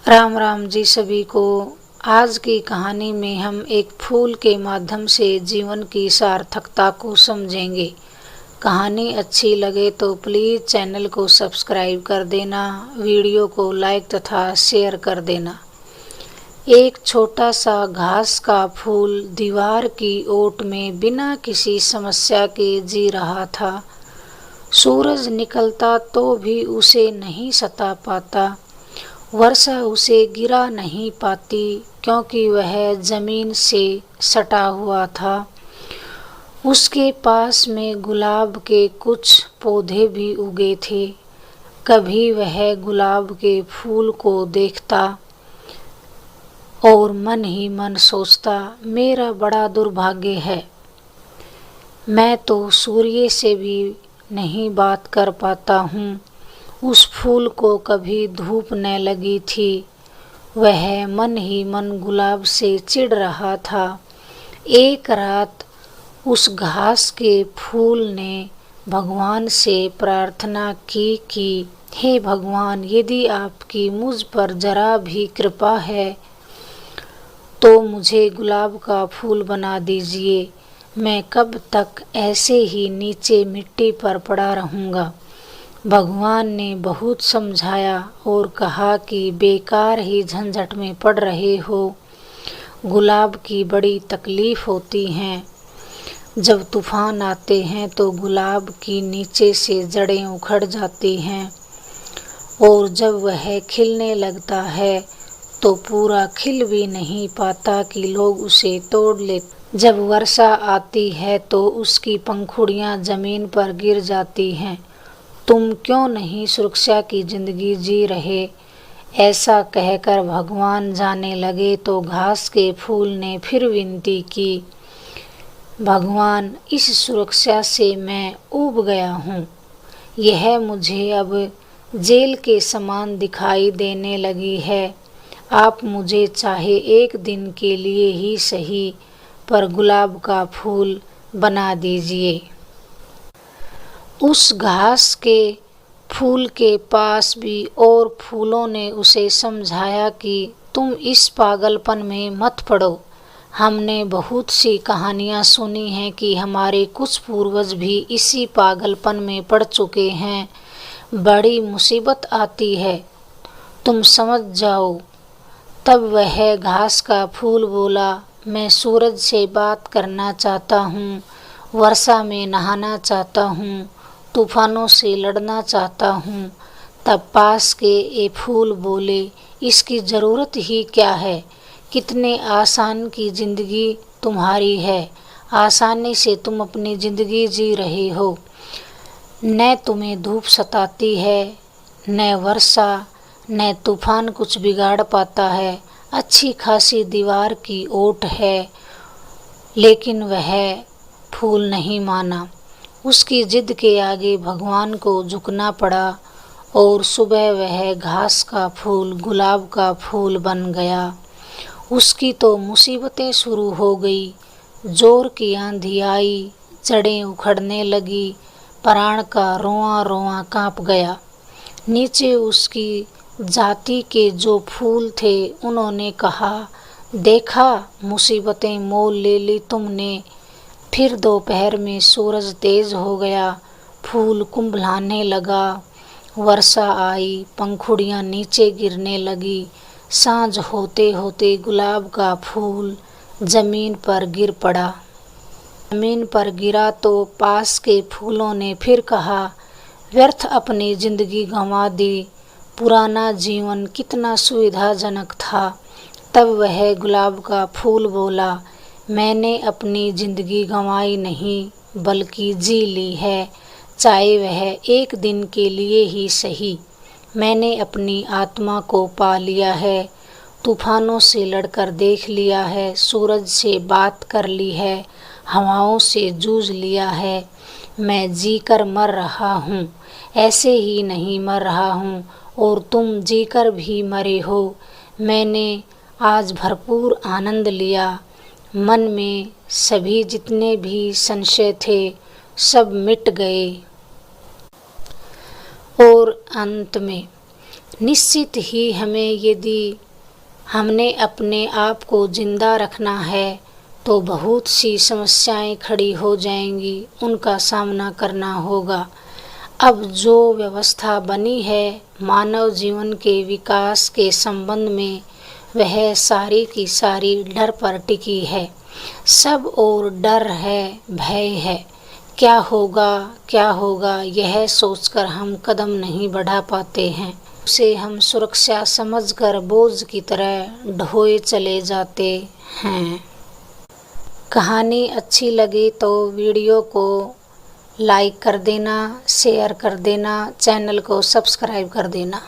राम राम जी सभी को। आज की कहानी में हम एक फूल के माध्यम से जीवन की सार्थकता को समझेंगे। कहानी अच्छी लगे तो प्लीज़ चैनल को सब्सक्राइब कर देना, वीडियो को लाइक तथा शेयर कर देना। एक छोटा सा घास का फूल दीवार की ओट में बिना किसी समस्या के जी रहा था। सूरज निकलता तो भी उसे नहीं सता पाता, वर्षा उसे गिरा नहीं पाती क्योंकि वह जमीन से सटा हुआ था। उसके पास में गुलाब के कुछ पौधे भी उगे थे। कभी वह गुलाब के फूल को देखता और मन ही मन सोचता, मेरा बड़ा दुर्भाग्य है, मैं तो सूर्य से भी नहीं बात कर पाता हूँ। उस फूल को कभी धूप न लगी थी। वह मन ही मन गुलाब से चिढ़ रहा था। एक रात उस घास के फूल ने भगवान से प्रार्थना की कि हे भगवान, यदि आपकी मुझ पर जरा भी कृपा है तो मुझे गुलाब का फूल बना दीजिए। मैं कब तक ऐसे ही नीचे मिट्टी पर पड़ा रहूँगा। भगवान ने बहुत समझाया और कहा कि बेकार ही झंझट में पड़ रहे हो। गुलाब की बड़ी तकलीफ होती हैं। जब तूफान आते हैं तो गुलाब की नीचे से जड़ें उखड़ जाती हैं और जब वह खिलने लगता है तो पूरा खिल भी नहीं पाता कि लोग उसे तोड़ ले। जब वर्षा आती है तो उसकी पंखुड़ियाँ जमीन पर गिर जाती हैं। तुम क्यों नहीं सुरक्षा की जिंदगी जी रहे? ऐसा कहकर भगवान जाने लगे तो घास के फूल ने फिर विनती की, भगवान, इस सुरक्षा से मैं ऊब गया हूँ। यह मुझे अब जेल के समान दिखाई देने लगी है। आप मुझे चाहे एक दिन के लिए ही सही, पर गुलाब का फूल बना दीजिए। उस घास के फूल के पास भी और फूलों ने उसे समझाया कि तुम इस पागलपन में मत पड़ो। हमने बहुत सी कहानियाँ सुनी हैं कि हमारे कुछ पूर्वज भी इसी पागलपन में पड़ चुके हैं। बड़ी मुसीबत आती है, तुम समझ जाओ। तब वह घास का फूल बोला, मैं सूरज से बात करना चाहता हूँ, वर्षा में नहाना चाहता हूँ, तूफानों से लड़ना चाहता हूँ। तब पास के ये फूल बोले, इसकी ज़रूरत ही क्या है? कितने आसान की ज़िंदगी तुम्हारी है। आसानी से तुम अपनी ज़िंदगी जी रहे हो। न तुम्हें धूप सताती है, न वर्षा, न तूफान कुछ बिगाड़ पाता है। अच्छी खासी दीवार की ओट है, लेकिन वह फूल नहीं माना। उसकी जिद के आगे भगवान को झुकना पड़ा और सुबह वह घास का फूल गुलाब का फूल बन गया। उसकी तो मुसीबतें शुरू हो गई। जोर की आंधी आई, जड़ें उखड़ने लगी, प्राण का रोआं रोआं कांप गया। नीचे उसकी जाति के जो फूल थे उन्होंने कहा, देखा, मुसीबतें मोल ले ली तुमने। फिर दोपहर में सूरज तेज हो गया, फूल कुंभलाने लगा, वर्षा आई, पंखुड़ियाँ नीचे गिरने लगी। सांझ होते होते गुलाब का फूल जमीन पर गिर पड़ा। जमीन पर गिरा तो पास के फूलों ने फिर कहा, व्यर्थ अपनी जिंदगी गंवा दी, पुराना जीवन कितना सुविधाजनक था। तब वह गुलाब का फूल बोला, मैंने अपनी ज़िंदगी गंवाई नहीं बल्कि जी ली है, चाहे वह एक दिन के लिए ही सही। मैंने अपनी आत्मा को पा लिया है, तूफानों से लड़कर देख लिया है, सूरज से बात कर ली है, हवाओं से जूझ लिया है। मैं जीकर मर रहा हूँ, ऐसे ही नहीं मर रहा हूँ और तुम जीकर भी मरे हो। मैंने आज भरपूर आनंद लिया। मन में सभी जितने भी संशय थे सब मिट गए और अंत में निश्चित ही हमें यदि हमने अपने आप को जिंदा रखना है तो बहुत सी समस्याएं खड़ी हो जाएंगी, उनका सामना करना होगा। अब जो व्यवस्था बनी है मानव जीवन के विकास के संबंध में, वह सारी की सारी डर पर टिकी है। सब और डर है, भय है। क्या होगा यह सोचकर हम कदम नहीं बढ़ा पाते हैं। उसे हम सुरक्षा समझकर बोझ की तरह ढोए चले जाते हैं। कहानी अच्छी लगी तो वीडियो को लाइक कर देना, शेयर कर देना, चैनल को सब्सक्राइब कर देना।